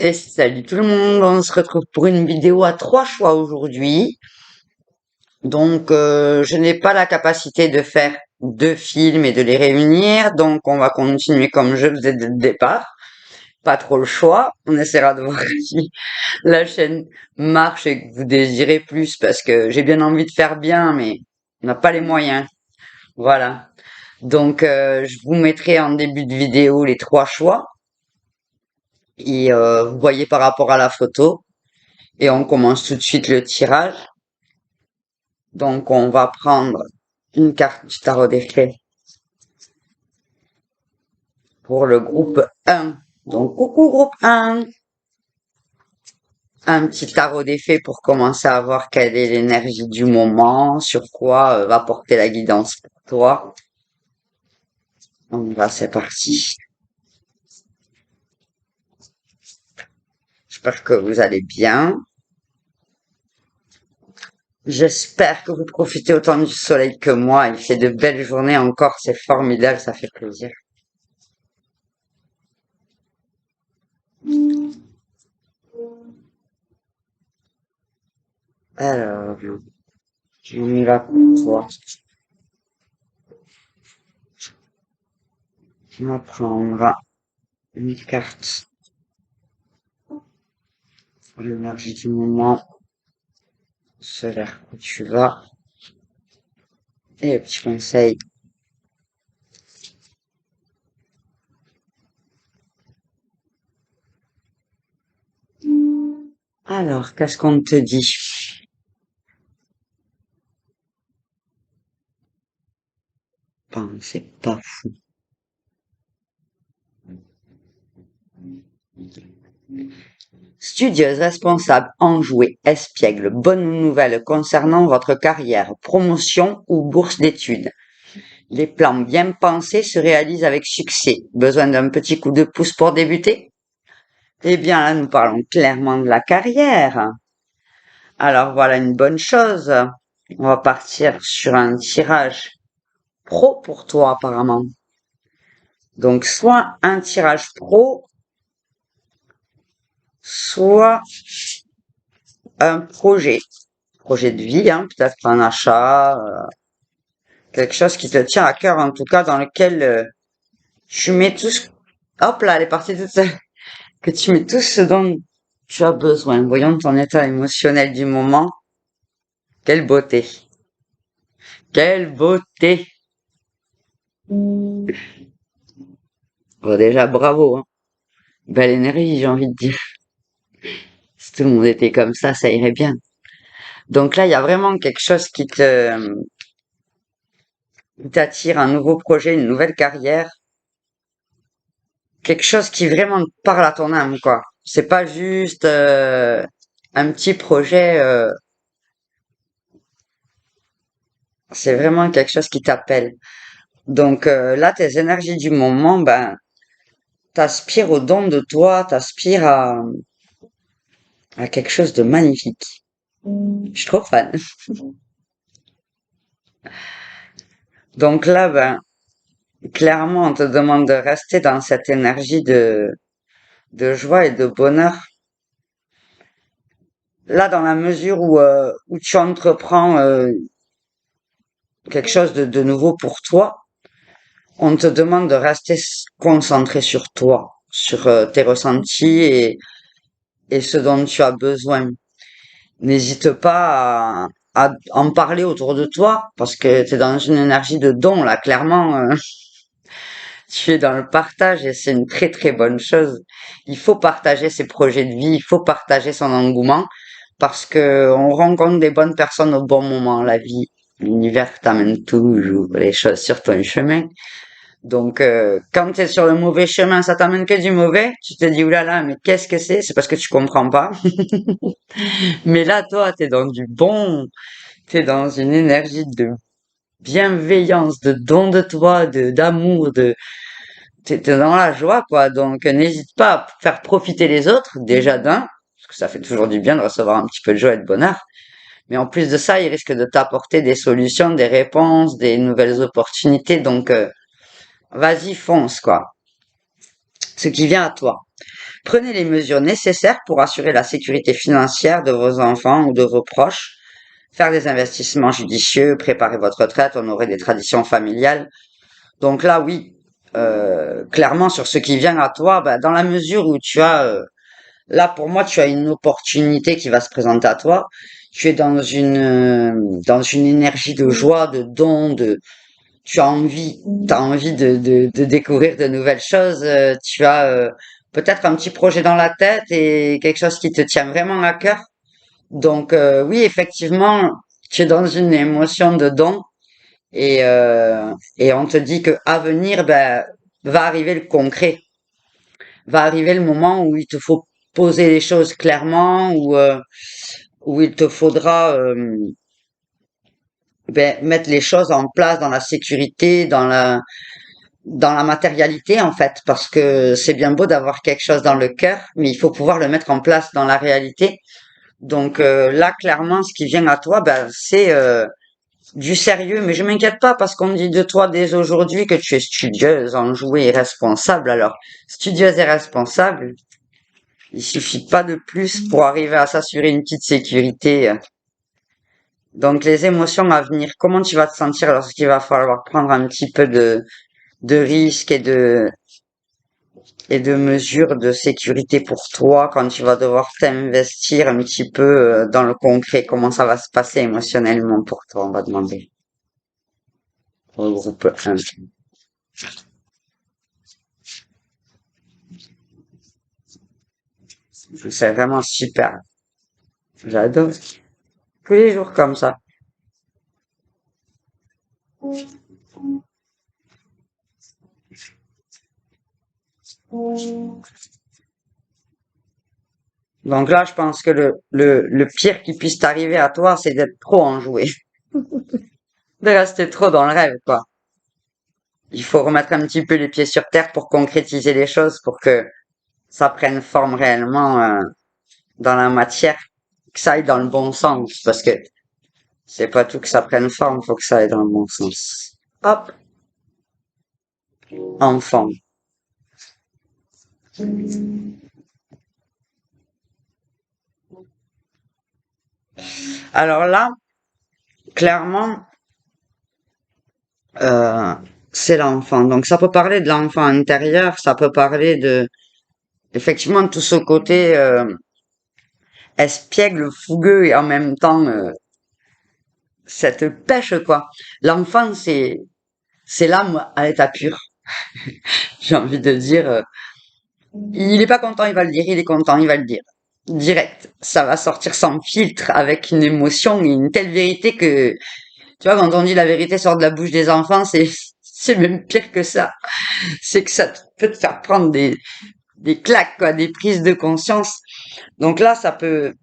Et salut tout le monde, on se retrouve pour une vidéo à trois choix aujourd'hui. Donc, je n'ai pas la capacité de faire deux films et de les réunir, donc on va continuer comme je faisais dès le départ. Pas trop le choix. On essaiera de voir si la chaîne marche et que vous désirez plus, parce que j'ai bien envie de faire bien, mais on n'a pas les moyens. Voilà. Donc, je vous mettrai en début de vidéo les trois choix et vous voyez par rapport à la photo. Et on commence tout de suite le tirage. Donc, on va prendre une carte du tarot des fées pour le groupe 1. Donc, coucou groupe 1. Un petit tarot des fées pour commencer à voir quelle est l'énergie du moment, sur quoi va porter la guidance pour toi. Donc, là, c'est parti. J'espère que vous allez bien. J'espère que vous profitez autant du soleil que moi. Il fait de belles journées encore, c'est formidable, ça fait plaisir. Alors, on y va pour toi. On va prendre une carte pour l'énergie du moment, ce vers où tu vas, et le petit conseil. Alors, qu'est-ce qu'on te dit? Ben, c'est pas fou. Studieuse, responsable, enjouée, espiègle, bonne nouvelle concernant votre carrière, promotion ou bourse d'études. Les plans bien pensés se réalisent avec succès. Besoin d'un petit coup de pouce pour débuter? Eh bien, là, nous parlons clairement de la carrière. Alors, voilà une bonne chose. On va partir sur un tirage pro pour toi, apparemment. Donc, soit un tirage pro, soit un projet de vie, hein, peut-être un achat, quelque chose qui te tient à cœur, en tout cas, dans lequel tu mets tout ce... Hop là, elle est partie toute seule. Que tu mets tout ce dont tu as besoin. Voyons ton état émotionnel du moment. Quelle beauté. Quelle beauté. Bon, déjà, bravo, hein. Belle énergie, j'ai envie de dire. Si tout le monde était comme ça irait bien. Donc là, il y a vraiment quelque chose qui t'attire, un nouveau projet, une nouvelle carrière, quelque chose qui vraiment te parle à ton âme, quoi. C'est pas juste un petit projet, c'est vraiment quelque chose qui t'appelle. Donc là, tes énergies du moment, ben, t'aspires au don de toi, t'aspires à quelque chose de magnifique. Je suis trop fan. Donc là, ben, clairement, on te demande de rester dans cette énergie de joie et de bonheur. Là, dans la mesure où tu entreprends quelque chose de nouveau pour toi, on te demande de rester concentré sur toi, sur tes ressentis et ce dont tu as besoin. N'hésite pas à en parler autour de toi, parce que tu es dans une énergie de don, là, clairement. Tu es dans le partage et c'est une très très bonne chose. Il faut partager ses projets de vie, il faut partager son engouement parce que on rencontre des bonnes personnes au bon moment. La vie, l'univers t'amène toujours les choses sur ton chemin. Donc quand tu es sur le mauvais chemin, ça t'amène que du mauvais. Tu te dis oulala, mais qu'est-ce que c'est? C'est parce que tu comprends pas. Mais là, toi, t'es dans du bon, t'es dans une énergie de bienveillance, de don de toi, de d'amour, de t'es dans la joie, quoi. Donc, n'hésite pas à faire profiter les autres, déjà d'un, parce que ça fait toujours du bien de recevoir un petit peu de joie et de bonheur. Mais en plus de ça, il risque de t'apporter des solutions, des réponses, des nouvelles opportunités. Donc, vas-y, fonce, quoi. Ce qui vient à toi. Prenez les mesures nécessaires pour assurer la sécurité financière de vos enfants ou de vos proches, faire des investissements judicieux, préparer votre retraite, honorer des traditions familiales. Donc là, oui, clairement, sur ce qui vient à toi, bah, dans la mesure où tu as, là, pour moi, tu as une opportunité qui va se présenter à toi. Tu es dans une énergie de joie, de don, tu as envie de découvrir de nouvelles choses. Tu as peut-être un petit projet dans la tête et quelque chose qui te tient vraiment à cœur. Donc oui, effectivement, tu es dans une émotion de don et on te dit que à venir, ben, va arriver le concret, va arriver le moment où il te faut poser les choses clairement, où il te faudra ben, mettre les choses en place dans la sécurité, dans la matérialité en fait, parce que c'est bien beau d'avoir quelque chose dans le cœur, mais il faut pouvoir le mettre en place dans la réalité. Donc là, clairement, ce qui vient à toi, ben, c'est du sérieux, mais je m'inquiète pas parce qu'on dit de toi dès aujourd'hui que tu es studieuse, enjouée et responsable. Alors, studieuse et responsable, il suffit pas de plus pour arriver à s'assurer une petite sécurité. Donc, les émotions à venir, comment tu vas te sentir lorsqu'il va falloir prendre un petit peu de risques et de mesures de sécurité pour toi quand tu vas devoir t'investir un petit peu dans le concret, comment ça va se passer émotionnellement pour toi, on va demander au groupe 1. C'est vraiment super. J'adore. Tous les jours comme ça. Donc là, je pense que le pire qui puisse t'arriver à toi, c'est d'être trop enjoué. De rester trop dans le rêve, quoi. Il faut remettre un petit peu les pieds sur terre pour concrétiser les choses, pour que ça prenne forme réellement dans la matière, que ça aille dans le bon sens, parce que c'est pas tout que ça prenne forme, faut que ça aille dans le bon sens. Hop, enfant. Alors là, clairement, euh, c'est l'enfant. Donc ça peut parler de l'enfant intérieur, ça peut parler de effectivement tout ce côté espiègle, fougueux et en même temps cette pêche quoi. L'enfant c'est l'âme à l'état pur. J'ai envie de dire, il est pas content, il va le dire. Il est content, il va le dire. Direct, ça va sortir sans filtre, avec une émotion et une telle vérité que, tu vois, quand on dit la vérité sort de la bouche des enfants, c'est même pire que ça. C'est que peut te faire prendre des claques, quoi, des prises de conscience. Donc là, ça peut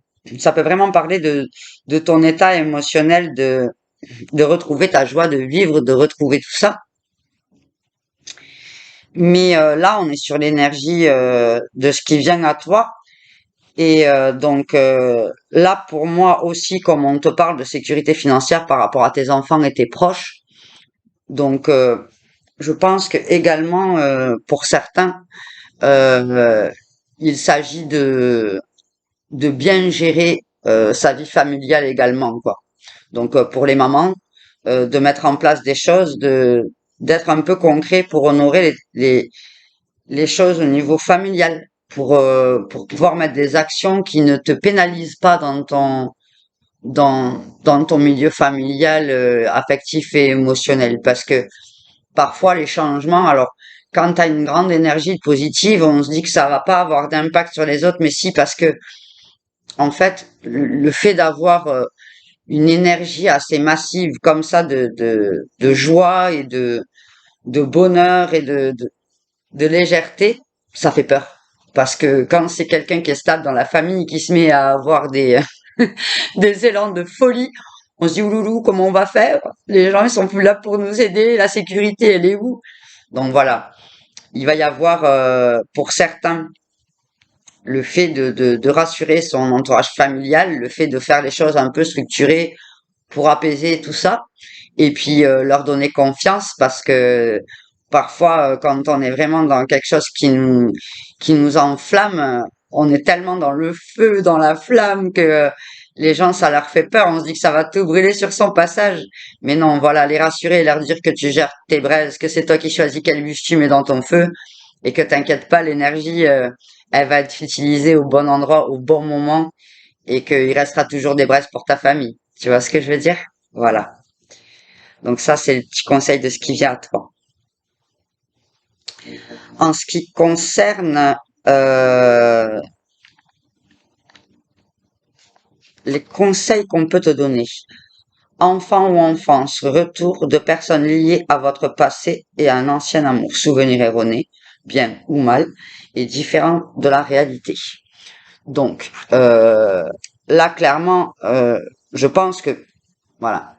vraiment parler de ton état émotionnel, de retrouver ta joie de vivre, de retrouver tout ça. Mais là, on est sur l'énergie de ce qui vient à toi. Et donc là, pour moi aussi, comme on te parle de sécurité financière par rapport à tes enfants et tes proches, donc je pense que également pour certains, euh, il s'agit de bien gérer sa vie familiale également, quoi. Donc pour les mamans, de mettre en place des choses, de d'être un peu concret pour honorer les choses au niveau familial, pour pouvoir mettre des actions qui ne te pénalisent pas dans ton milieu familial, affectif et émotionnel. Parce que parfois les changements, alors quand tu as une grande énergie positive, on se dit que ça va pas avoir d'impact sur les autres, mais si, parce que en fait, le fait d'avoir une énergie assez massive comme ça de joie et de bonheur et de légèreté, ça fait peur. Parce que quand c'est quelqu'un qui est stable dans la famille, qui se met à avoir des élans de folie, on se dit, ouloulou, comment on va faire? Les gens, ils sont plus là pour nous aider, la sécurité, elle est où? Donc voilà, il va y avoir, pour certains, le fait de rassurer son entourage familial, le fait de faire les choses un peu structurées pour apaiser tout ça, et puis leur donner confiance parce que Parfois, quand on est vraiment dans quelque chose qui nous enflamme, on est tellement dans le feu, dans la flamme que les gens, ça leur fait peur. On se dit que ça va tout brûler sur son passage. Mais non, voilà, les rassurer et leur dire que tu gères tes braises, que c'est toi qui choisis quel bûche tu mets dans ton feu et que t'inquiète pas, l'énergie, elle va être utilisée au bon endroit, au bon moment et qu'il restera toujours des braises pour ta famille. Tu vois ce que je veux dire? Voilà. Donc ça, c'est le petit conseil de ce qui vient à toi. En ce qui concerne euh, les conseils qu'on peut te donner, enfant ou enfance, retour de personnes liées à votre passé et à un ancien amour, souvenir erroné, bien ou mal, et différent de la réalité. Donc, là, clairement, je pense que, voilà,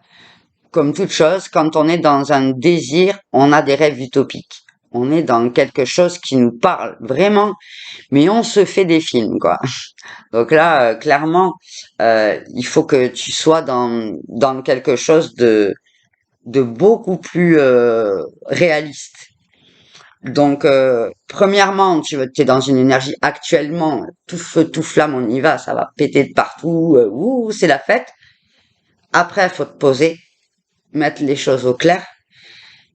comme toute chose, quand on est dans un désir, on a des rêves utopiques. On est dans quelque chose qui nous parle vraiment, mais on se fait des films, quoi. Donc là, clairement, il faut que tu sois dans quelque chose de beaucoup plus réaliste. Donc, premièrement, es dans une énergie actuellement, tout feu, tout flamme, on y va, ça va péter de partout, ouh, c'est la fête. Après, il faut te poser, mettre les choses au clair.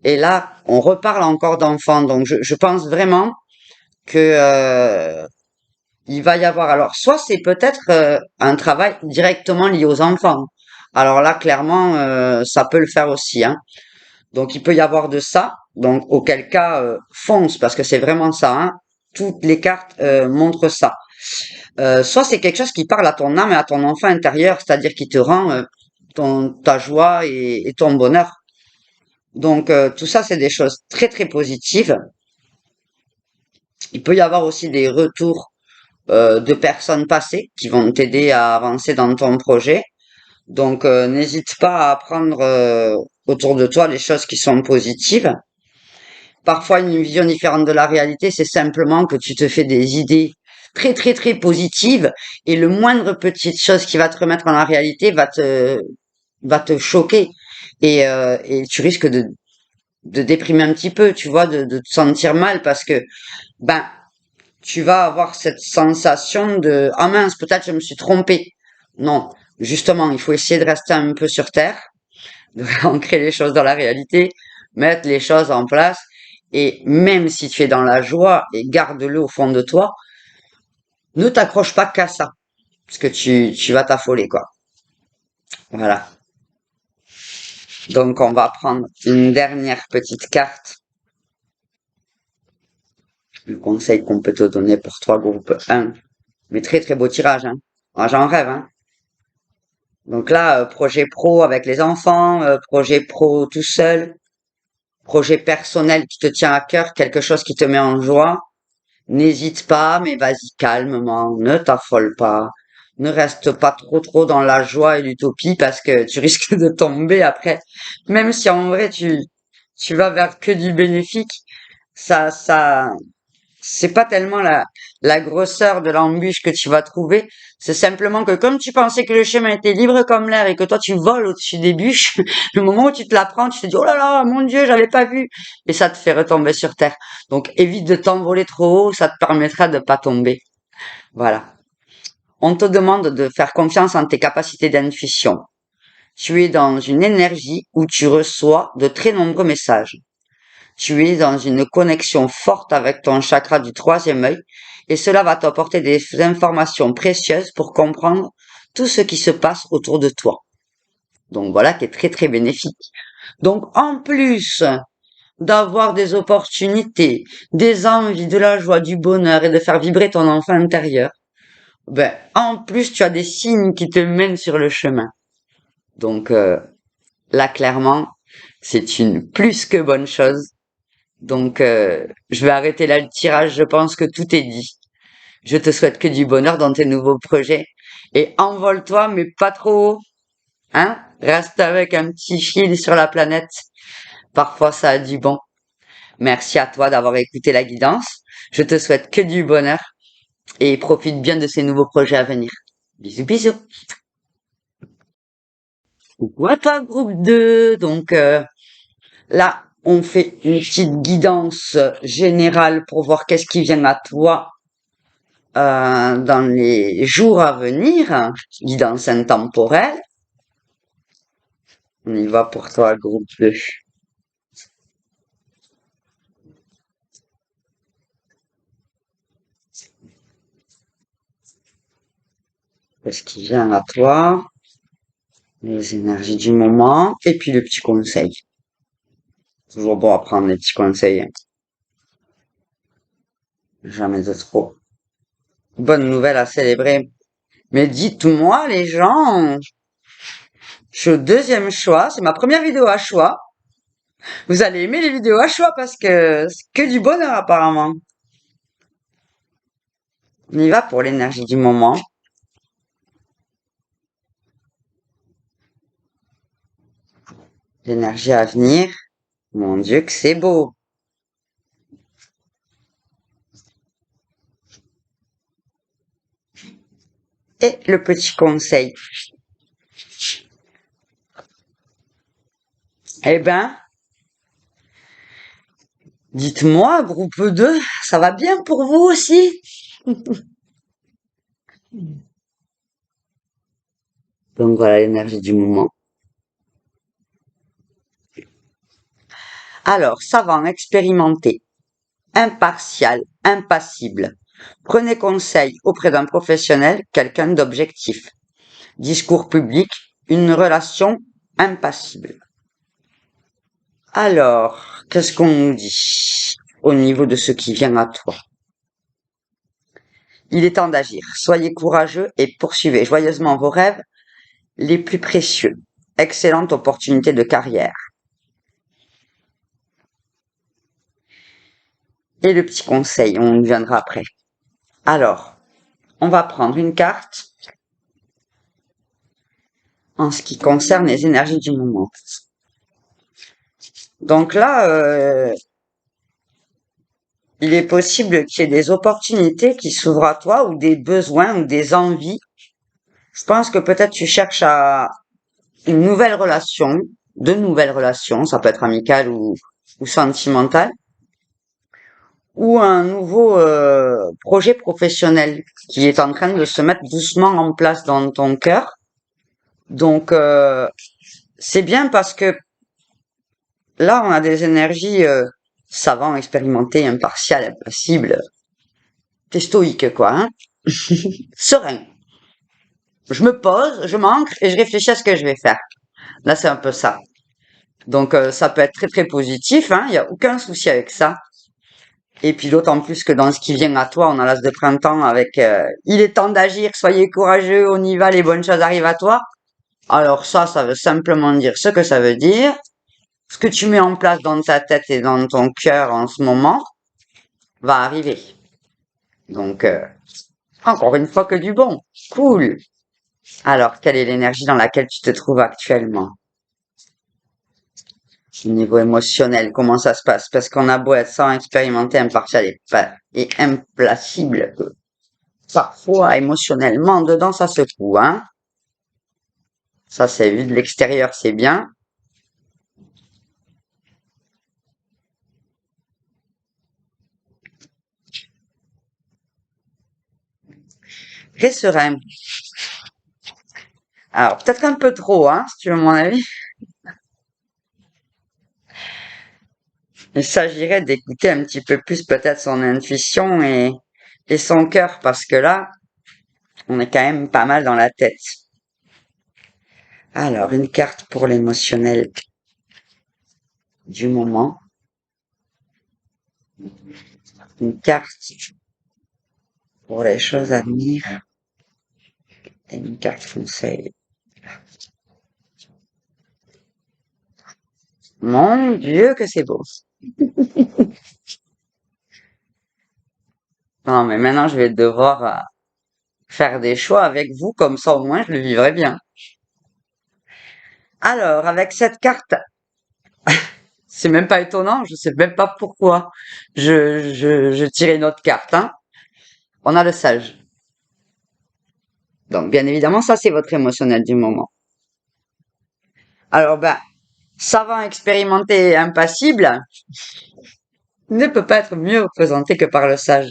Et là, on reparle encore d'enfants. Donc, je pense vraiment que il va y avoir. Alors, soit c'est peut-être un travail directement lié aux enfants. Alors là, clairement, ça peut le faire aussi, hein. Donc, il peut y avoir de ça. Donc, auquel cas, fonce, parce que c'est vraiment ça, hein. Toutes les cartes montrent ça. Soit c'est quelque chose qui parle à ton âme et à ton enfant intérieur, c'est-à-dire qui te rend ta joie et ton bonheur. Donc, tout ça, c'est des choses très, très positives. Il peut y avoir aussi des retours de personnes passées qui vont t'aider à avancer dans ton projet. Donc, n'hésite pas à prendre autour de toi les choses qui sont positives. Parfois, une vision différente de la réalité, c'est simplement que tu te fais des idées très, très, très positives et le moindre petite chose qui va te remettre dans la réalité va te choquer et tu risques de déprimer un petit peu, tu vois, de te sentir mal parce que, ben, tu vas avoir cette sensation de ah mince, peut-être je me suis trompé. Non, justement, il faut essayer de rester un peu sur terre, de ancrer les choses dans la réalité, mettre les choses en place. Et même si tu es dans la joie et garde-le au fond de toi, ne t'accroche pas qu'à ça, parce que tu vas t'affoler, quoi. Voilà. Donc, on va prendre une dernière petite carte. Le conseil qu'on peut te donner pour toi, groupe 1. Mais très très beau tirage, hein. Moi, j'en rêve, hein. Donc là, projet pro avec les enfants, projet pro tout seul, projet personnel qui te tient à cœur, quelque chose qui te met en joie. N'hésite pas, mais vas-y calmement, ne t'affole pas. Ne reste pas trop dans la joie et l'utopie parce que tu risques de tomber après. Même si en vrai tu vas vers que du bénéfique, ça, c'est pas tellement la grosseur de l'embûche que tu vas trouver, c'est simplement que comme tu pensais que le chemin était libre comme l'air et que toi tu voles au-dessus des bûches, le moment où tu te la prends, tu te dis oh là là, mon Dieu, j'avais pas vu, et ça te fait retomber sur terre. Donc évite de t'envoler trop haut, ça te permettra de pas tomber. Voilà. On te demande de faire confiance en tes capacités d'intuition. Tu es dans une énergie où tu reçois de très nombreux messages. Tu es dans une connexion forte avec ton chakra du troisième œil et cela va t'apporter des informations précieuses pour comprendre tout ce qui se passe autour de toi. Donc voilà qui est très très bénéfique. Donc en plus d'avoir des opportunités, des envies, de la joie, du bonheur et de faire vibrer ton enfant intérieur, ben en plus tu as des signes qui te mènent sur le chemin. Donc là clairement, c'est une plus que bonne chose. Donc, je vais arrêter là le tirage. Je pense que tout est dit. Je te souhaite que du bonheur dans tes nouveaux projets. Et envole-toi, mais pas trop haut. Hein? Reste avec un petit fil sur la planète. Parfois, ça a du bon. Merci à toi d'avoir écouté la guidance. Je te souhaite que du bonheur et profite bien de ces nouveaux projets à venir. Bisous, bisous. Coucou à toi, groupe 2. Donc, là, on fait une petite guidance générale pour voir qu'est-ce qui vient à toi dans les jours à venir, guidance intemporelle. On y va pour toi, groupe 2. Qu'est-ce qui vient à toi, les énergies du moment, et puis le petit conseil. Toujours bon à prendre les petits conseils, hein. Jamais de trop. Bonne nouvelle à célébrer. Mais dites-moi, les gens, je suis au deuxième choix, c'est ma première vidéo à choix. Vous allez aimer les vidéos à choix parce que c'est que du bonheur apparemment. On y va pour l'énergie du moment. L'énergie à venir. Mon Dieu, que c'est beau. Et le petit conseil. Eh ben, dites-moi, groupe 2, ça va bien pour vous aussi? Donc voilà l'énergie du moment. Alors, savant, expérimenté, impartial, impassible. Prenez conseil auprès d'un professionnel, quelqu'un d'objectif. Discours public, une relation impassible. Alors, qu'est-ce qu'on nous dit au niveau de ce qui vient à toi? Il est temps d'agir. Soyez courageux et poursuivez joyeusement vos rêves les plus précieux. Excellente opportunité de carrière. Et le petit conseil, on y viendra après. Alors, on va prendre une carte en ce qui concerne les énergies du moment. Donc là, il est possible qu'il y ait des opportunités qui s'ouvrent à toi ou des besoins ou des envies. Je pense que peut-être tu cherches à une nouvelle relation, de nouvelles relations, ça peut être amical ou sentimental, ou un nouveau projet professionnel qui est en train de se mettre doucement en place dans ton cœur. Donc c'est bien parce que là on a des énergies savants, expérimentées, impartiales, impassibles. T'es stoïque quoi, hein. Serein. Je me pose, je m'ancre et je réfléchis à ce que je vais faire. Là c'est un peu ça. Donc ça peut être très très positif, hein, il n'y a aucun souci avec ça. Et puis d'autant plus que dans ce qui vient à toi, on a l'as de printemps avec il est temps d'agir, soyez courageux, on y va, les bonnes choses arrivent à toi. Alors ça veut simplement dire ce que ça veut dire. Ce que tu mets en place dans ta tête et dans ton cœur en ce moment va arriver. Donc encore une fois que du bon. Cool. Alors, quelle est l'énergie dans laquelle tu te trouves actuellement? Au niveau émotionnel, comment ça se passe? Parce qu'on a beau être sans expérimenter, impartial et implacable, parfois émotionnellement, dedans ça secoue, hein. Ça c'est vu de l'extérieur, c'est bien. Très serein. Alors, peut-être un peu trop, hein, si tu veux mon avis. Il s'agirait d'écouter un petit peu plus peut-être son intuition et son cœur, parce que là, on est quand même pas mal dans la tête. Alors, une carte pour l'émotionnel du moment. Une carte pour les choses à venir. Et une carte conseil. Mon Dieu, que c'est beau. Non, mais maintenant, je vais devoir faire des choix avec vous, comme ça, au moins, je le vivrai bien. Alors, avec cette carte, c'est même pas étonnant, je sais même pas pourquoi je tirais une autre carte, hein. On a le sage. Donc, bien évidemment, ça, c'est votre émotionnel du moment. Alors, ben, savant, expérimenté et impassible ne peut pas être mieux représenté que par le sage.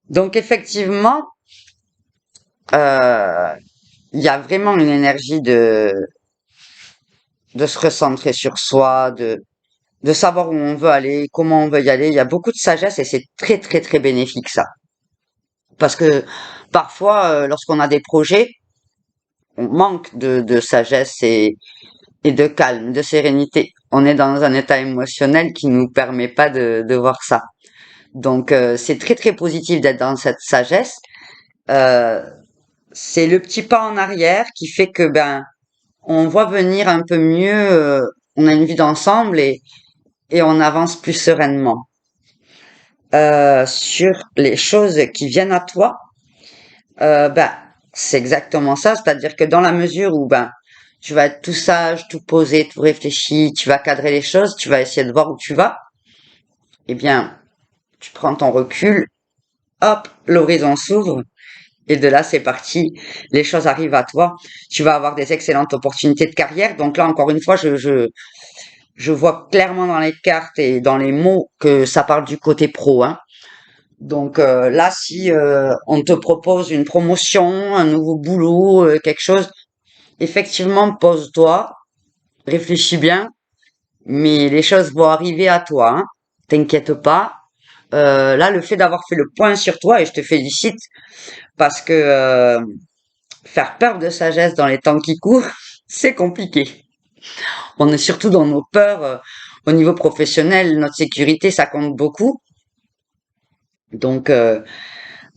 Donc effectivement, euh, il y a vraiment une énergie de se recentrer sur soi, de savoir où on veut aller, comment on veut y aller. Il y a beaucoup de sagesse et c'est très très très bénéfique ça. Parce que parfois, lorsqu'on a des projets, on manque de sagesse et de calme, de sérénité. On est dans un état émotionnel qui nous permet pas de voir ça. Donc c'est très très positif d'être dans cette sagesse. Euh, c'est le petit pas en arrière qui fait que ben on voit venir un peu mieux. On a une vie d'ensemble et on avance plus sereinement. Sur les choses qui viennent à toi, ben c'est exactement ça. C'est-à-dire que dans la mesure où ben tu vas être tout sage, tout posé, tout réfléchi, tu vas cadrer les choses, tu vas essayer de voir où tu vas. Eh bien, tu prends ton recul, hop, l'horizon s'ouvre. Et de là, c'est parti. Les choses arrivent à toi. Tu vas avoir des excellentes opportunités de carrière. Donc là, encore une fois, je vois clairement dans les cartes et dans les mots que ça parle du côté pro, hein. Donc là, si on te propose une promotion, un nouveau boulot, quelque chose, effectivement, pose-toi, réfléchis bien, mais les choses vont arriver à toi, hein. T'inquiète pas. Là, le fait d'avoir fait le point sur toi, et je te félicite, parce que faire peur de sagesse dans les temps qui courent, c'est compliqué. On est surtout dans nos peurs au niveau professionnel, notre sécurité, ça compte beaucoup. Donc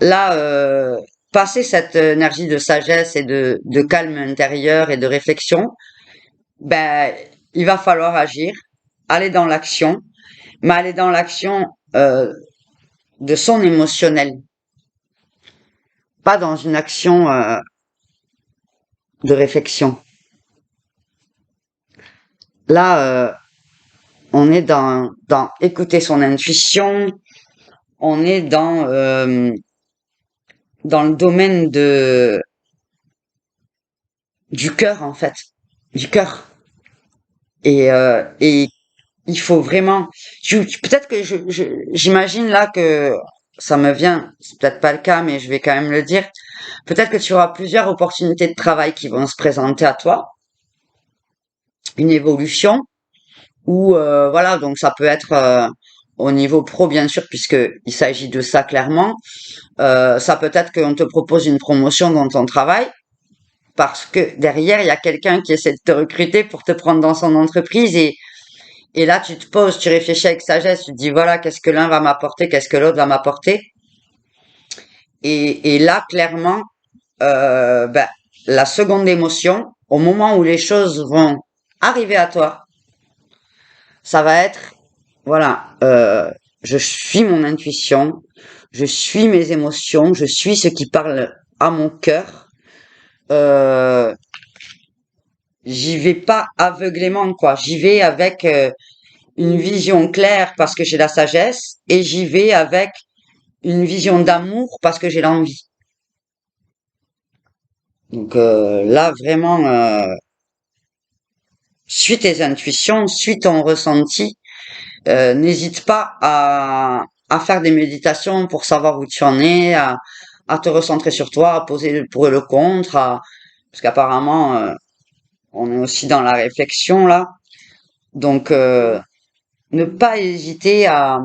là, passer cette énergie de sagesse et de calme intérieur et de réflexion, ben, il va falloir agir, aller dans l'action, mais aller dans l'action de son émotionnel, pas dans une action de réflexion. Là, on est dans écouter son intuition, on est dans le domaine du cœur en fait, du cœur. Et il faut vraiment. Peut-être que j'imagine là que ça me vient. C'est peut-être pas le cas, mais je vais quand même le dire. Peut-être que tu auras plusieurs opportunités de travail qui vont se présenter à toi, une évolution ou voilà. Donc ça peut être au niveau pro bien sûr puisque il s'agit de ça clairement. Ça peut être qu'on te propose une promotion dans ton travail parce que derrière, il y a quelqu'un qui essaie de te recruter pour te prendre dans son entreprise et là, tu te poses, tu réfléchis avec sagesse, tu te dis, voilà, qu'est-ce que l'un va m'apporter, qu'est-ce que l'autre va m'apporter. Et là, clairement, ben, la seconde émotion, au moment où les choses vont arriver à toi, ça va être, voilà, je suis mon intuition, je suis mes émotions, je suis ce qui parle à mon cœur. Euh, J'y vais pas aveuglément, quoi. J'y vais avec une vision claire parce que j'ai la sagesse et j'y vais avec une vision d'amour parce que j'ai l'envie. Donc là, vraiment, suis tes intuitions, suis ton ressenti. N'hésite pas à faire des méditations pour savoir où tu en es, à te recentrer sur toi, à poser le pour et le contre, parce qu'apparemment, on est aussi dans la réflexion là. Donc, ne pas hésiter à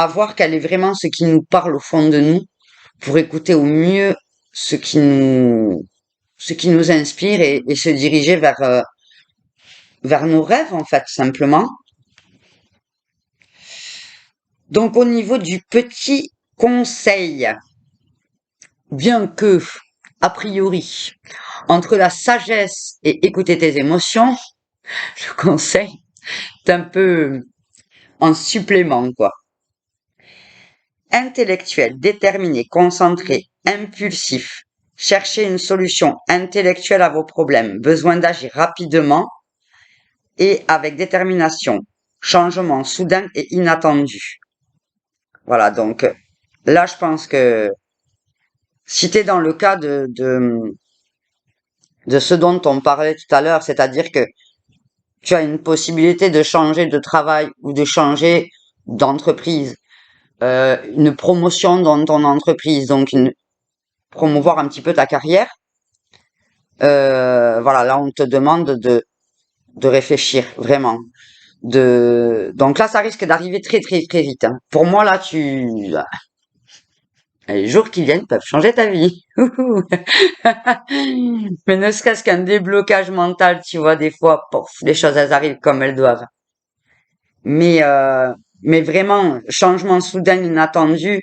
voir quel est vraiment ce qui nous parle au fond de nous pour écouter au mieux ce qui nous, ce qui nous inspire et se diriger vers nos rêves, en fait, simplement. Donc, au niveau du petit conseil, bien que, a priori, entre la sagesse et écouter tes émotions, le conseil est un peu en supplément, quoi. Intellectuel, déterminé, concentré, impulsif. Cherchez une solution intellectuelle à vos problèmes. Besoin d'agir rapidement et avec détermination. Changement soudain et inattendu. Voilà, donc là, je pense que si t'es dans le cas de ce dont on parlait tout à l'heure, c'est-à-dire que tu as une possibilité de changer de travail ou de changer d'entreprise, une promotion dans ton entreprise, donc promouvoir un petit peu ta carrière. Voilà, là on te demande de réfléchir vraiment. Donc là, ça risque d'arriver très très très vite, hein. Pour moi, là, les jours qui viennent peuvent changer ta vie. Mais ne serait-ce qu'un déblocage mental, tu vois, des fois, pof, les choses elles arrivent comme elles doivent. Mais mais vraiment, changement soudain, inattendu,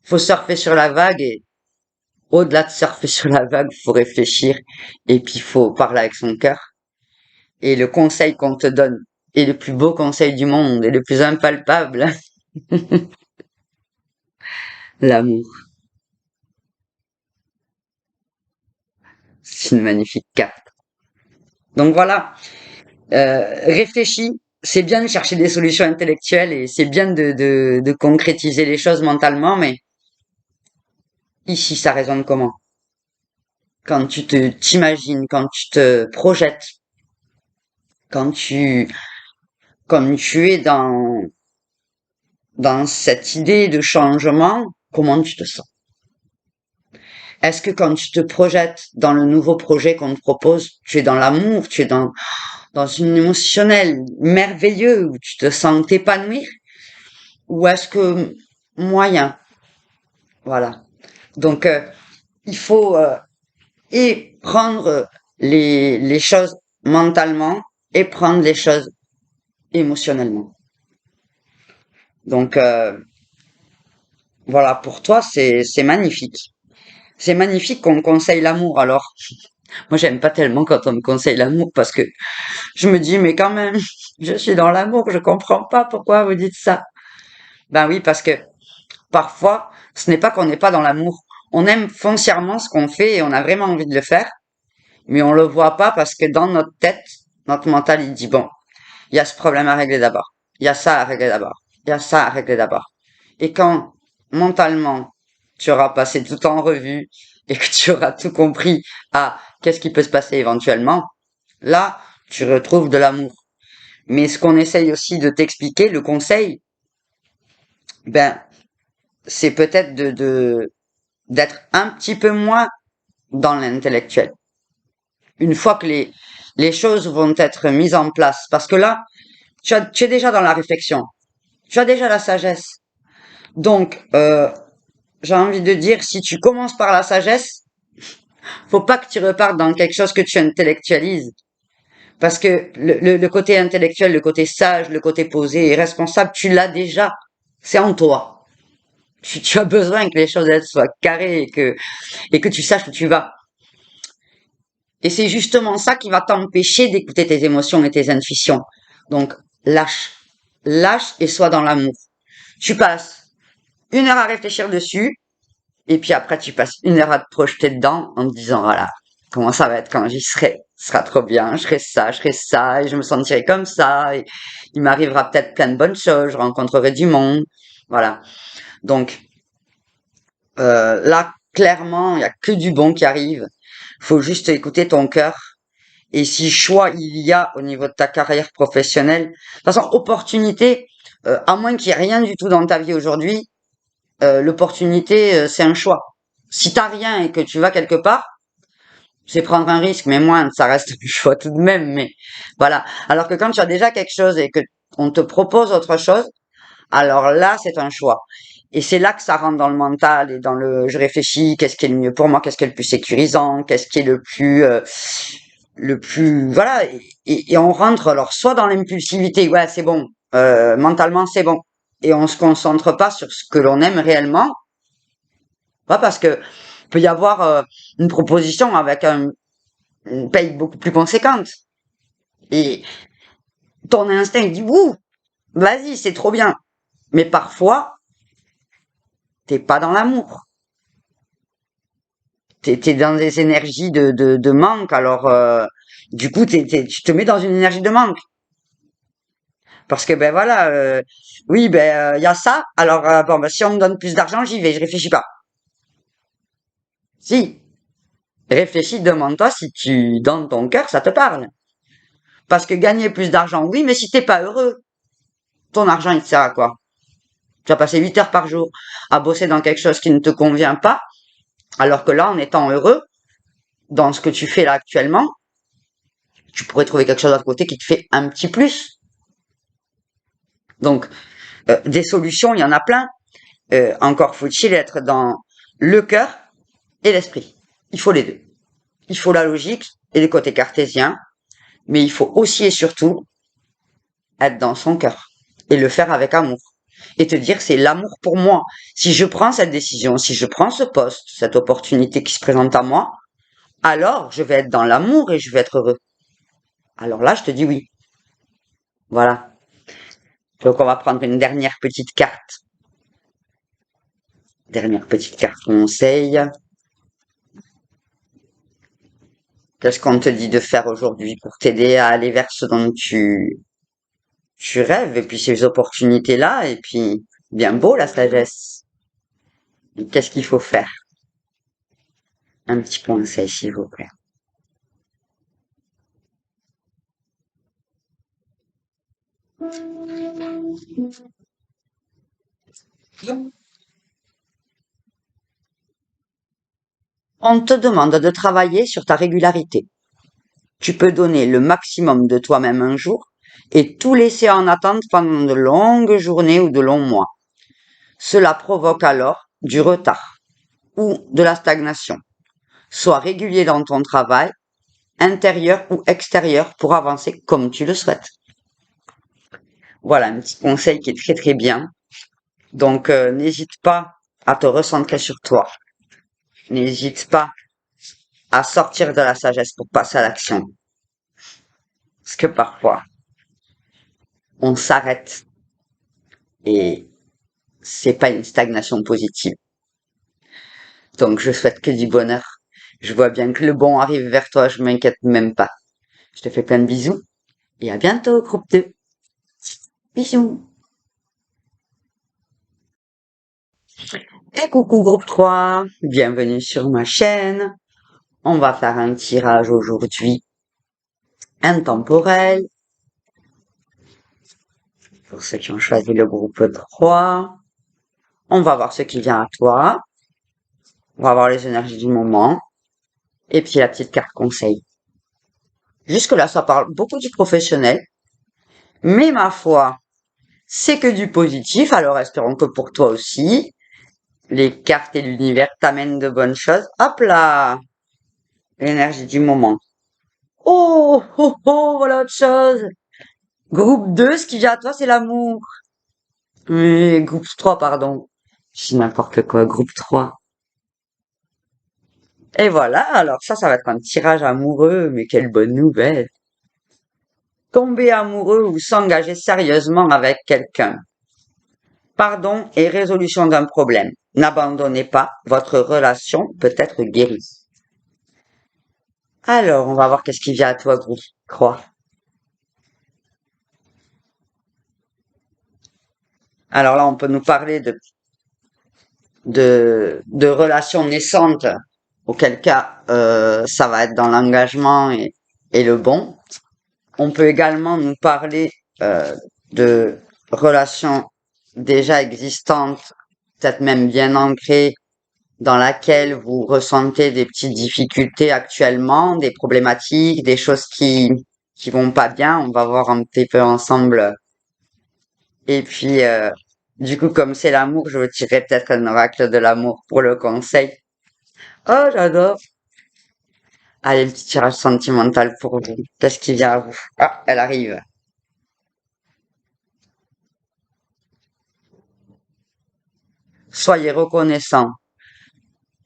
faut surfer sur la vague et au-delà de surfer sur la vague, faut réfléchir et puis faut parler avec son cœur. Et le conseil qu'on te donne est le plus beau conseil du monde et le plus impalpable, l'amour. C'est une magnifique carte. Donc voilà, réfléchis. C'est bien de chercher des solutions intellectuelles et c'est bien de concrétiser les choses mentalement, mais ici, ça résonne comment? Quand tu t'imagines, quand tu te projettes, quand tu, quand tu es dans cette idée de changement, comment tu te sens? Est-ce que quand tu te projettes dans le nouveau projet qu'on te propose, tu es dans l'amour, tu es dans une émotionnelle merveilleux où tu te sens t'épanouir? Ou est-ce que moyen? Voilà. Donc, il faut et prendre les choses mentalement et prendre les choses émotionnellement. Donc, voilà, pour toi, c'est magnifique. C'est magnifique qu'on me conseille l'amour. Alors, moi, j'aime pas tellement quand on me conseille l'amour parce que je me dis, mais quand même, je suis dans l'amour, je comprends pas pourquoi vous dites ça. Ben oui, parce que parfois, ce n'est pas qu'on n'est pas dans l'amour. On aime foncièrement ce qu'on fait et on a vraiment envie de le faire, mais on le voit pas parce que dans notre tête, notre mental, il dit, bon, il y a ce problème à régler d'abord. Il y a ça à régler d'abord. Il y a ça à régler d'abord. Et quand, mentalement, tu auras passé tout en revue et que tu auras tout compris à qu'est-ce qui peut se passer éventuellement, là, tu retrouves de l'amour. Mais ce qu'on essaye aussi de t'expliquer, le conseil, ben, c'est peut-être d'être un petit peu moins dans l'intellectuel. Une fois que les choses vont être mises en place. Parce que là, tu es déjà dans la réflexion. Tu as déjà la sagesse. Donc, j'ai envie de dire, si tu commences par la sagesse, faut pas que tu repartes dans quelque chose que tu intellectualises. Parce que le côté intellectuel, le côté sage, le côté posé et responsable, tu l'as déjà. C'est en toi. Tu as besoin que les choses elles soient carrées et que tu saches où tu vas. Et c'est justement ça qui va t'empêcher d'écouter tes émotions et tes intuitions. Donc, lâche. Lâche et sois dans l'amour. Tu passes 1 heure à réfléchir dessus, et puis après, tu passes 1 heure à te projeter dedans en te disant, voilà, comment ça va être quand j'y serai. Ce sera trop bien, je ferai ça, et je me sentirai comme ça, et il m'arrivera peut-être plein de bonnes choses, je rencontrerai du monde. Voilà. Donc, là, clairement, il y a que du bon qui arrive. Faut juste écouter ton cœur. Et si choix il y a au niveau de ta carrière professionnelle, de toute façon, opportunité, à moins qu'il n'y ait rien du tout dans ta vie aujourd'hui, l'opportunité, c'est un choix. Si t'as rien et que tu vas quelque part, c'est prendre un risque, mais moins, ça reste un choix tout de même. Mais voilà. Alors que quand tu as déjà quelque chose et que on te propose autre chose, alors là, c'est un choix. Et c'est là que ça rentre dans le mental et dans le je réfléchis, qu'est-ce qui est le mieux pour moi, qu'est-ce qui est le plus sécurisant, qu'est-ce qui est le plus voilà et on rentre alors soit dans l'impulsivité, ouais, c'est bon, mentalement c'est bon. Et on se concentre pas sur ce que l'on aime réellement, pas parce que peut y avoir une proposition avec une paye beaucoup plus conséquente. Et ton instinct dit ouh, vas-y, c'est trop bien. Mais parfois, t'es pas dans l'amour. T'es dans des énergies de manque. Alors, du coup, tu te mets dans une énergie de manque. Parce que ben voilà, oui, ben il y a ça. Alors bon, ben, si on me donne plus d'argent, j'y vais. Je réfléchis pas. Si. Réfléchis, demande-toi si dans ton cœur, ça te parle. Parce que gagner plus d'argent, oui, mais si t'es pas heureux, ton argent, il te sert à quoi? Tu vas passer 8 heures par jour à bosser dans quelque chose qui ne te convient pas, alors que là, en étant heureux, dans ce que tu fais là actuellement, tu pourrais trouver quelque chose à côté qui te fait un petit plus. Donc, des solutions, il y en a plein. Encore faut-il être dans le cœur et l'esprit. Il faut les deux. Il faut la logique et le côté cartésien, mais il faut aussi et surtout être dans son cœur et le faire avec amour. Et te dire, c'est l'amour pour moi. Si je prends cette décision, si je prends ce poste, cette opportunité qui se présente à moi, alors je vais être dans l'amour et je vais être heureux. Alors là, je te dis oui. Voilà. Donc on va prendre une dernière petite carte. Dernière petite carte conseil. Qu'est-ce qu'on te dit de faire aujourd'hui pour t'aider à aller vers ce dont tu rêves et puis ces opportunités-là et puis bien beau la sagesse. Qu'est-ce qu'il faut faire? Un petit conseil s'il vous plaît. On te demande de travailler sur ta régularité. Tu peux donner le maximum de toi-même un jour et tout laisser en attente pendant de longues journées ou de longs mois. Cela provoque alors du retard ou de la stagnation. Sois régulier dans ton travail, intérieur ou extérieur, pour avancer comme tu le souhaites. Voilà un petit conseil qui est très très bien. Donc n'hésite pas à te recentrer sur toi. N'hésite pas à sortir de la sagesse pour passer à l'action. Parce que parfois, on s'arrête et c'est pas une stagnation positive. Donc je souhaite que du bonheur. Je vois bien que le bon arrive vers toi, je m'inquiète même pas. Je te fais plein de bisous et à bientôt, groupe 2. Bisous. Et coucou groupe 3, bienvenue sur ma chaîne. On va faire un tirage aujourd'hui intemporel pour ceux qui ont choisi le groupe 3. On va voir ce qui vient à toi. On va voir les énergies du moment. Et puis la petite carte conseil. Jusque-là, ça parle beaucoup du professionnel. Mais ma foi, c'est que du positif. Alors espérons que pour toi aussi, les cartes et l'univers t'amènent de bonnes choses. Hop là! L'énergie du moment. Oh, oh, oh, voilà autre chose. Groupe 2, ce qui vient à toi, c'est l'amour. Groupe 3, pardon. Je dis n'importe quoi, groupe 3. Et voilà, alors ça va être un tirage amoureux, mais quelle bonne nouvelle. Tomber amoureux ou s'engager sérieusement avec quelqu'un. Pardon et résolution d'un problème. N'abandonnez pas, votre relation peut être guérie. Alors, on va voir qu'est-ce qui vient à toi, groupe 3. Alors là, on peut nous parler de relations naissantes, auquel cas, ça va être dans l'engagement et le bon. On peut également nous parler de relations déjà existantes, peut-être même bien ancrées, dans laquelle vous ressentez des petites difficultés actuellement, des problématiques, des choses qui vont pas bien. On va voir un petit peu ensemble. Et puis, du coup, comme c'est l'amour, je vous tirerai peut-être un oracle de l'amour pour le conseil. Oh, j'adore. Allez, le petit tirage sentimental pour vous. Qu'est-ce qui vient à vous? Ah, elle arrive. Soyez reconnaissant.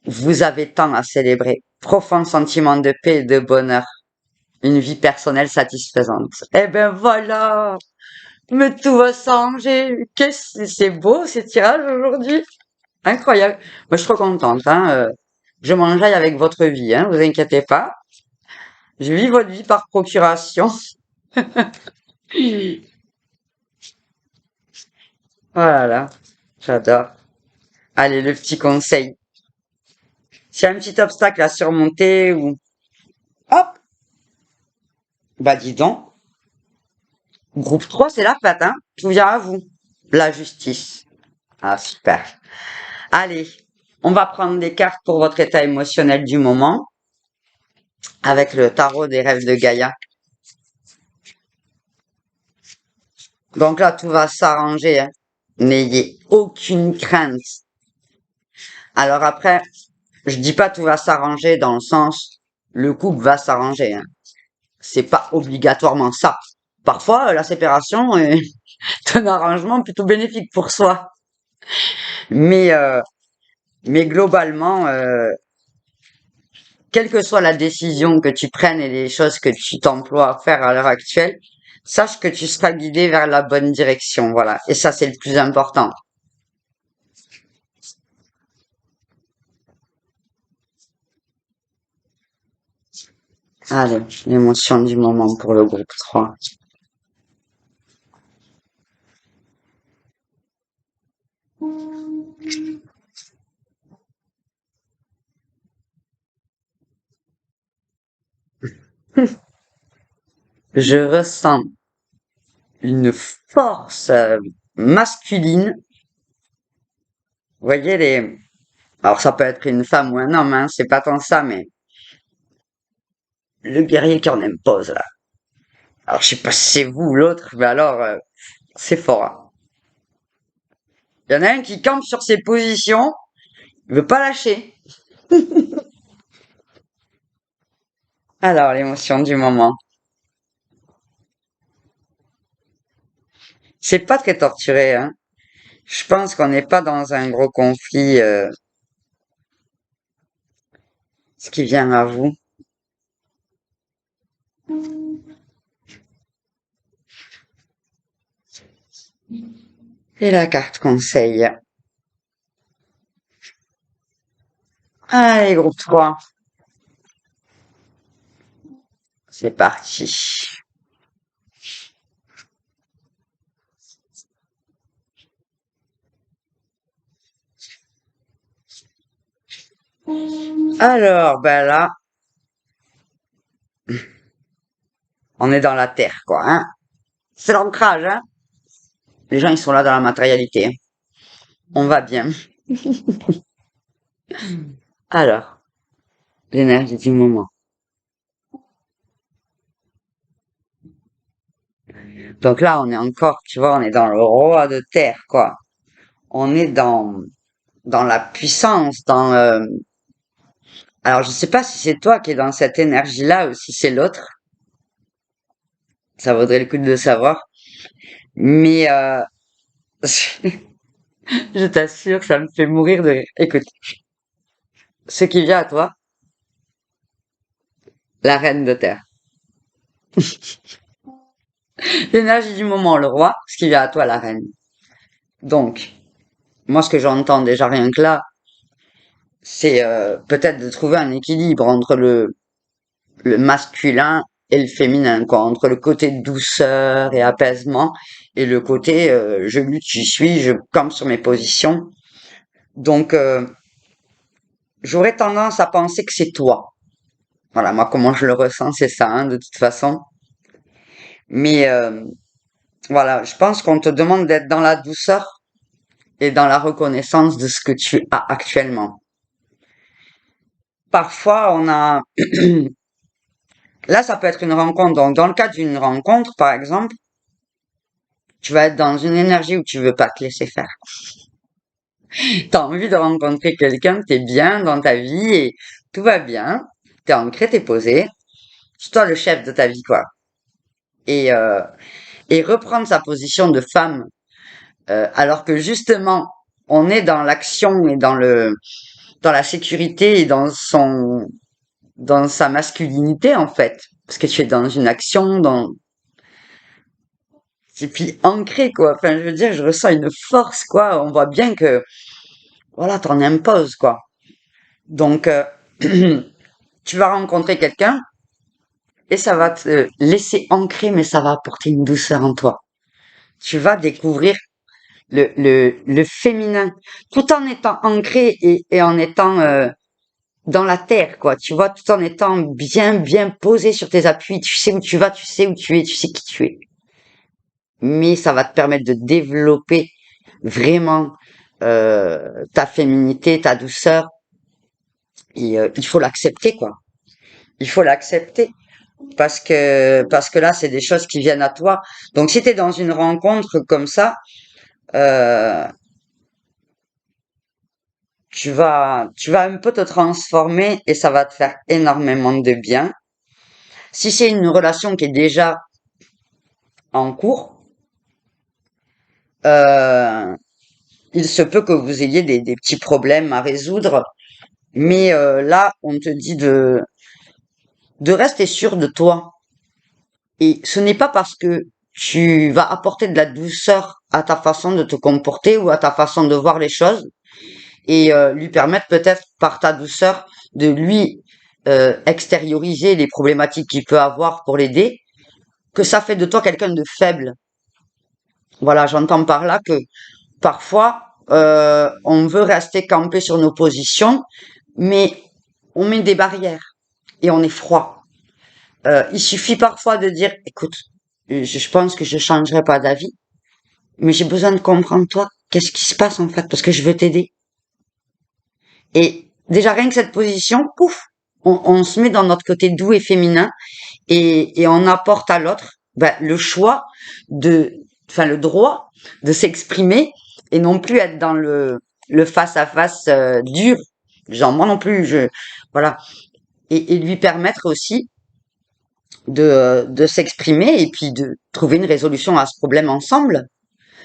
Vous avez tant à célébrer. Profond sentiment de paix et de bonheur. Une vie personnelle satisfaisante. Eh ben voilà! Mais tout va s'arranger. C'est beau ces tirages aujourd'hui. Incroyable. Moi, je suis trop contente, hein. Je m'enjaille avec votre vie, hein. Vous inquiétez pas. Je vis votre vie par procuration. Voilà. J'adore. Allez, le petit conseil. S'il y a un petit obstacle à surmonter ou hop, bah dis donc, groupe 3 c'est la fête, hein. Tout vient à vous. La justice. Ah, super. Allez, on va prendre des cartes pour votre état émotionnel du moment avec le tarot des rêves de Gaïa. Donc là, tout va s'arranger, hein. N'ayez aucune crainte. Alors après, je dis pas tout va s'arranger dans le sens le couple va s'arranger, hein. C'est pas obligatoirement ça. Parfois, la séparation est un arrangement plutôt bénéfique pour soi. Mais mais globalement, quelle que soit la décision que tu prennes et les choses que tu t'emploies à faire à l'heure actuelle, sache que tu seras guidé vers la bonne direction, voilà. Et ça, c'est le plus important. Allez, l'émotion du moment pour le groupe 3. Je ressens une force masculine. Vous voyez les... Alors ça peut être une femme ou un homme, hein, c'est pas tant ça, mais le guerrier qui en impose là. Alors je sais pas si c'est vous ou l'autre, mais alors c'est fort, hein. Il y en a un qui campe sur ses positions, il veut pas lâcher. Alors l'émotion du moment. C'est pas très torturé, hein. Je pense qu'on n'est pas dans un gros conflit, ce qui vient à vous. Et la carte conseil. Allez, groupe 3. C'est parti. Alors, ben là, on est dans la terre, quoi, hein. C'est l'ancrage, hein. Les gens, ils sont là dans la matérialité, hein. On va bien. Alors, l'énergie du moment. Donc là, on est encore, tu vois, on est dans le roi de terre, quoi. On est dans la puissance, dans, alors je sais pas si c'est toi qui es dans cette énergie-là ou si c'est l'autre. Ça vaudrait le coup de le savoir. Mais, je t'assure, ça me fait mourir de rire. Écoute, ce qui vient à toi, la reine de terre. L'énergie du moment, le roi, ce qui vient à toi, la reine. Donc, moi, ce que j'entends déjà rien que là, c'est peut-être de trouver un équilibre entre le masculin et le féminin, quoi, entre le côté douceur et apaisement et le côté je lutte, j'y suis, je campe sur mes positions. Donc, j'aurais tendance à penser que c'est toi. Voilà, moi, comment je le ressens, c'est ça, hein, de toute façon. Mais voilà, je pense qu'on te demande d'être dans la douceur et dans la reconnaissance de ce que tu as actuellement. Parfois, on a... Là, ça peut être une rencontre. Donc, dans le cas d'une rencontre, par exemple, tu vas être dans une énergie où tu veux pas te laisser faire. T'as envie de rencontrer quelqu'un, t'es bien dans ta vie et tout va bien. T'es ancré, t'es posé. C'est toi le chef de ta vie, quoi. Et, euh, et reprendre sa position de femme, alors que justement, on est dans l'action et dans la sécurité et dans sa masculinité, en fait. Parce que tu es dans une action, et puis ancré, quoi. Enfin, je veux dire, je ressens une force, quoi. On voit bien que, voilà, t'en imposes, quoi. Donc, tu vas rencontrer quelqu'un et ça va te laisser ancrer, mais ça va apporter une douceur en toi. Tu vas découvrir le féminin, tout en étant ancré et en étant dans la terre, quoi. Tu vois, tout en étant bien, bien posé sur tes appuis. Tu sais où tu vas, tu sais où tu es, tu sais qui tu es. Mais ça va te permettre de développer vraiment ta féminité, ta douceur. Et il faut l'accepter, quoi. Il faut l'accepter parce que là, c'est des choses qui viennent à toi. Donc, si t'es dans une rencontre comme ça, euh, tu vas un peu te transformer et ça va te faire énormément de bien. Si c'est une relation qui est déjà en cours, euh, il se peut que vous ayez des petits problèmes à résoudre, mais là, on te dit de rester sûr de toi. Et ce n'est pas parce que tu vas apporter de la douceur à ta façon de te comporter ou à ta façon de voir les choses et lui permettre peut-être par ta douceur de lui extérioriser les problématiques qu'il peut avoir pour l'aider, que ça fait de toi quelqu'un de faible. Voilà, j'entends par là que parfois on veut rester campé sur nos positions, mais on met des barrières et on est froid. Il suffit parfois de dire, écoute, je pense que je changerai pas d'avis, mais j'ai besoin de comprendre toi, qu'est-ce qui se passe en fait, parce que je veux t'aider. Et déjà rien que cette position, pouf, on se met dans notre côté doux et féminin et on apporte à l'autre le choix de, enfin le droit de s'exprimer et non plus être dans le face à face dur. Genre moi non plus, voilà, et lui permettre aussi de s'exprimer et puis de trouver une résolution à ce problème ensemble.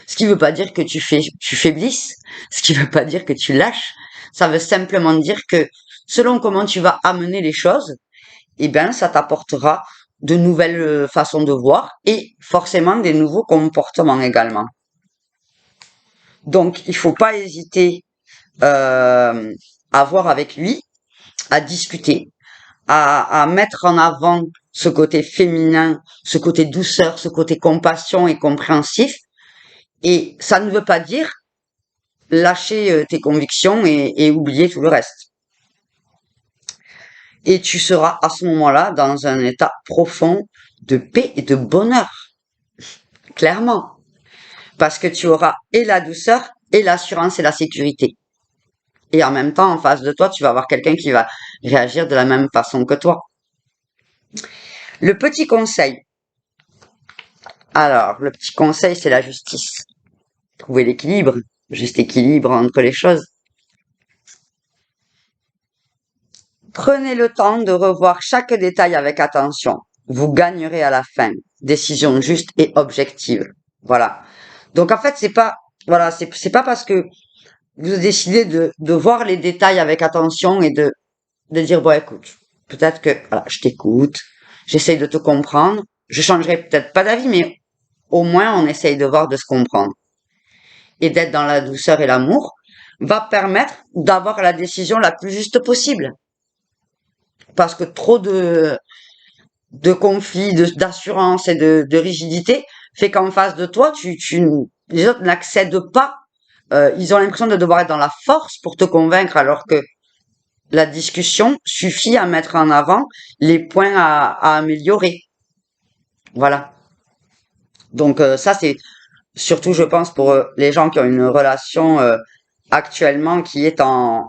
Ce qui veut pas dire que tu faiblisses, ce qui veut pas dire que tu lâches. Ça veut simplement dire que selon comment tu vas amener les choses, eh ben, ça t'apportera de nouvelles façons de voir et forcément des nouveaux comportements également. Donc, il faut pas hésiter à voir avec lui, à discuter, à mettre en avant ce côté féminin, ce côté douceur, ce côté compassion et compréhensif. Et ça ne veut pas dire lâcher tes convictions et oublier tout le reste. Et tu seras à ce moment-là dans un état profond de paix et de bonheur, clairement. Parce que tu auras et la douceur et l'assurance et la sécurité. Et en même temps, en face de toi, tu vas avoir quelqu'un qui va réagir de la même façon que toi. Le petit conseil. Alors, le petit conseil, c'est la justice. Trouver l'équilibre, juste équilibre entre les choses. Prenez le temps de revoir chaque détail avec attention. Vous gagnerez à la fin. Décision juste et objective. Voilà. Donc en fait, c'est pas, voilà, c'est pas parce que vous décidez de voir les détails avec attention et de dire, bon, écoute, peut-être que, voilà, je t'écoute, j'essaye de te comprendre, je changerai peut-être pas d'avis, mais au moins on essaye de voir, de se comprendre. Et d'être dans la douceur et l'amour va permettre d'avoir la décision la plus juste possible. Parce que trop de conflits, d'assurance et de rigidité fait qu'en face de toi, les autres n'accèdent pas. Ils ont l'impression de devoir être dans la force pour te convaincre, alors que la discussion suffit à mettre en avant les points à améliorer. Voilà. Donc ça, c'est surtout, je pense, pour les gens qui ont une relation actuellement qui est en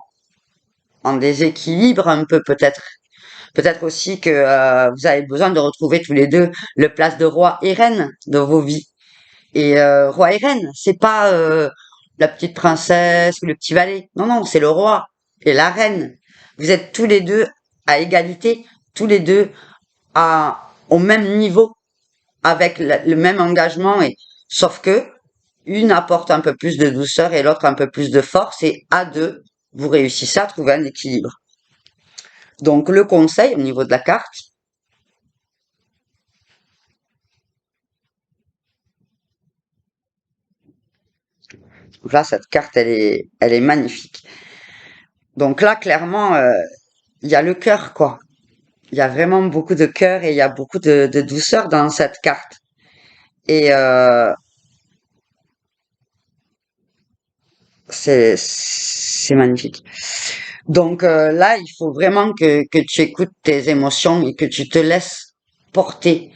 déséquilibre un peu peut-être. Peut-être aussi que vous avez besoin de retrouver tous les deux le place de roi et reine de vos vies. Et roi et reine, c'est pas la petite princesse ou le petit valet. Non, non, c'est le roi et la reine. Vous êtes tous les deux à égalité, tous les deux au même niveau, avec le même engagement. Et sauf que une apporte un peu plus de douceur et l'autre un peu plus de force. Et à deux, vous réussissez à trouver un équilibre. Donc le conseil au niveau de la carte, donc là cette carte elle est magnifique. Donc là clairement il y a le cœur quoi. Il y a vraiment beaucoup de cœur et il y a beaucoup de douceur dans cette carte. Et C'est magnifique. Donc là, il faut vraiment que tu écoutes tes émotions et que tu te laisses porter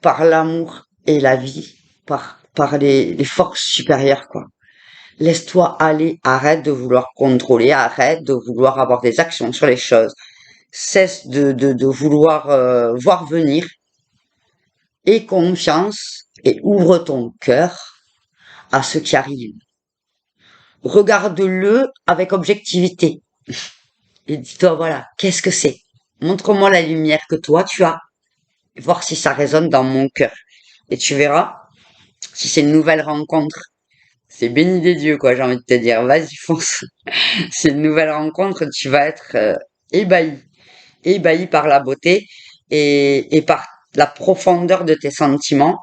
par l'amour et la vie, par les forces supérieures, quoi. Laisse-toi aller, arrête de vouloir contrôler, arrête de vouloir avoir des actions sur les choses, cesse de vouloir voir venir, aie confiance et ouvre ton cœur à ce qui arrive. Regarde-le avec objectivité et dis-toi, voilà, qu'est-ce que c'est? Montre-moi la lumière que toi tu as, et voir si ça résonne dans mon cœur. Et tu verras, si c'est une nouvelle rencontre, c'est béni des dieux, quoi, j'ai envie de te dire, vas-y, fonce. C'est une nouvelle rencontre, tu vas être ébahi, ébahi par la beauté et par la profondeur de tes sentiments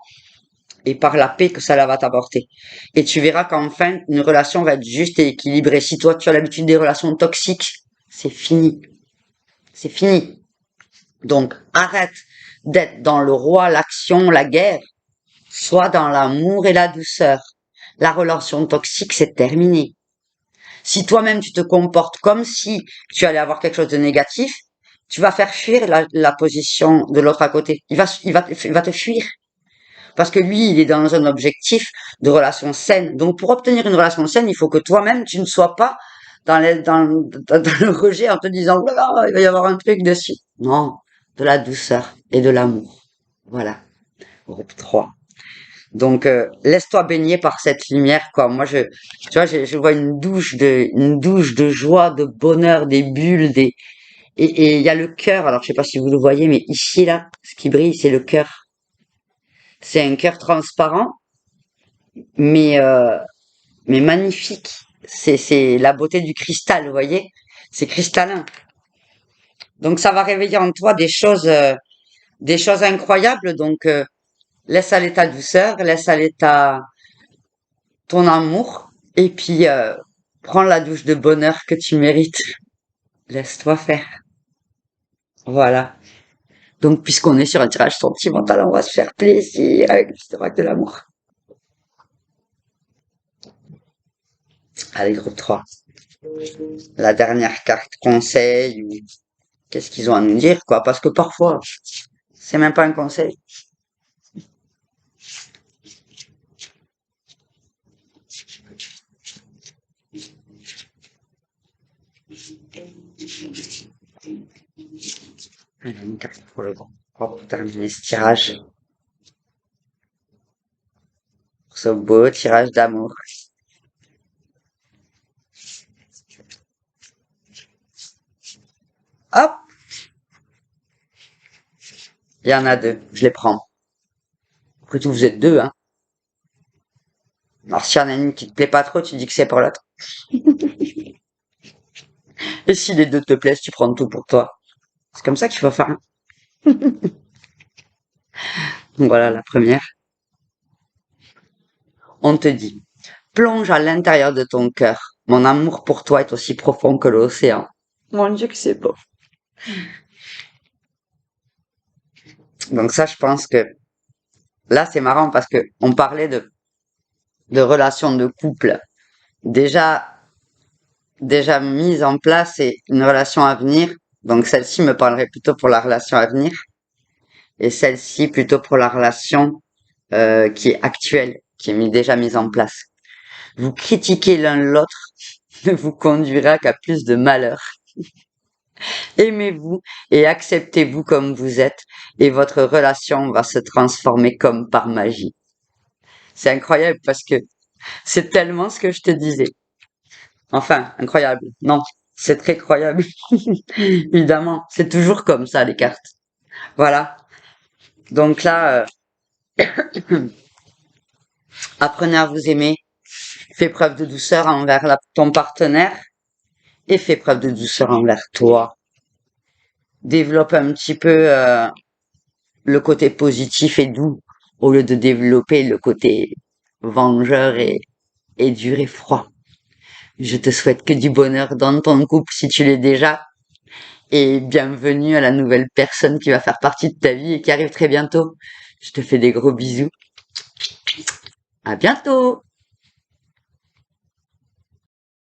et par la paix que ça va t'apporter. Et tu verras qu'enfin, une relation va être juste et équilibrée. Si toi, tu as l'habitude des relations toxiques, c'est fini. C'est fini. Donc, arrête d'être dans le roi, l'action, la guerre. Sois dans l'amour et la douceur. La relation toxique, c'est terminé. Si toi-même tu te comportes comme si tu allais avoir quelque chose de négatif, tu vas faire fuir la position de l'autre à côté. Il va te fuir. Parce que lui, il est dans un objectif de relation saine. Donc, pour obtenir une relation saine, il faut que toi-même, tu ne sois pas dans le rejet en te disant, voilà, il va y avoir un truc dessus. Non, de la douceur et de l'amour. Voilà. Groupe 3. Donc, laisse-toi baigner par cette lumière, quoi. Moi, tu vois, je vois une douche de joie, de bonheur, des bulles, et il y a le cœur. Alors, je sais pas si vous le voyez, mais ici, là, ce qui brille, c'est le cœur. C'est un cœur transparent, mais, euh, mais magnifique. C'est la beauté du cristal, vous voyez? C'est cristallin. Donc, ça va réveiller en toi des choses incroyables. Donc, laisse aller ta douceur, laisse aller ton amour, et puis prends la douche de bonheur que tu mérites. Laisse-toi faire. Voilà. Donc, puisqu'on est sur un tirage sentimental, on va se faire plaisir avec l'histoire de l'amour. Allez, groupe 3. La dernière carte conseil, ou qu'est-ce qu'ils ont à nous dire, quoi. Parce que parfois, c'est même pas un conseil. Allez, une carte pour le groupe 3 pour terminer ce tirage. Pour ce beau tirage d'amour. Hop! Il y en a deux. Je les prends. Après tout, vous êtes deux, hein. Alors, s'il y en a une qui te plaît pas trop, tu dis que c'est pour l'autre. Et si les deux te plaisent, tu prends tout pour toi. C'est comme ça qu'il faut faire. Donc voilà la première. On te dit, plonge à l'intérieur de ton cœur. Mon amour pour toi est aussi profond que l'océan. Mon Dieu que c'est beau. Donc ça, je pense que là, c'est marrant parce que on parlait de relations de couple déjà, déjà mise en place et une relation à venir. Donc celle-ci me parlerait plutôt pour la relation à venir et celle-ci plutôt pour la relation qui est actuelle, qui est déjà mise en place. Vous critiquez l'un l'autre ne vous conduira qu'à plus de malheur. Aimez-vous et acceptez-vous comme vous êtes et votre relation va se transformer comme par magie. C'est incroyable parce que c'est tellement ce que je te disais. Enfin, incroyable. Non, c'est très croyable. Évidemment, c'est toujours comme ça les cartes. Voilà. Donc là, apprenez à vous aimer. Fais preuve de douceur envers ton partenaire et fais preuve de douceur envers toi. Développe un petit peu le côté positif et doux au lieu de développer le côté vengeur et dur et froid. Je te souhaite que du bonheur dans ton couple si tu l'es déjà et bienvenue à la nouvelle personne qui va faire partie de ta vie et qui arrive très bientôt. Je te fais des gros bisous. À bientôt!